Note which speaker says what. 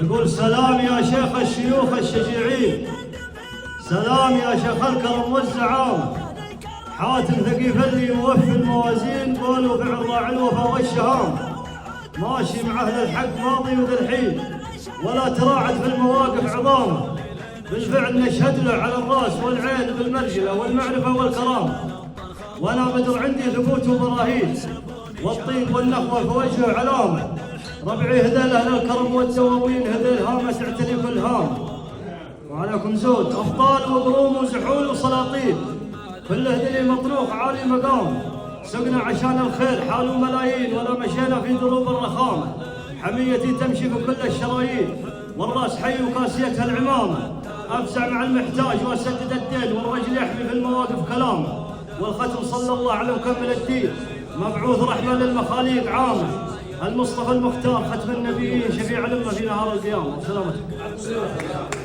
Speaker 1: يقول سلام يا شيخ الشيوخ الشجيعين، سلام يا شيخ الكرم والزعام، حاتم ثقيف اللي موفي الموازين، قول وفعل راعي الوفا والشهام، ماشي مع اهل الحق ماضي وذا الحين، ولا تراعد في المواقف عظامه، بالفعل نشهد له على الراس والعين بالمرجله والمعرفه والكرامه، وانا بدر عندي ثبوت وبراهين، والطيب والنخوه في وجهه علامه، ربعي هذيل اهل الكرم والدواوين، هذيل هامه تعتلي كل هام، وعليكم زود افضال وضروم وزحول وسلاطين، كل هذيل مطروق عالي مقام، سقنا عشان الخير حال ملايين، ولا مشينا في دروب الرخامه، حميتي تمشي في كل الشرايين، والراس حي وكاسيتها العمامه، افزع مع المحتاج واسدد الدين، والرجل يحمي في المواقف كلامه، والختم صلى الله على مكمل الدين، مبعوث رحمه للمخاليق عامه، المصطفى المختار ختم النبيين، شفيع الامه في نهار القيامه. سلامتكم.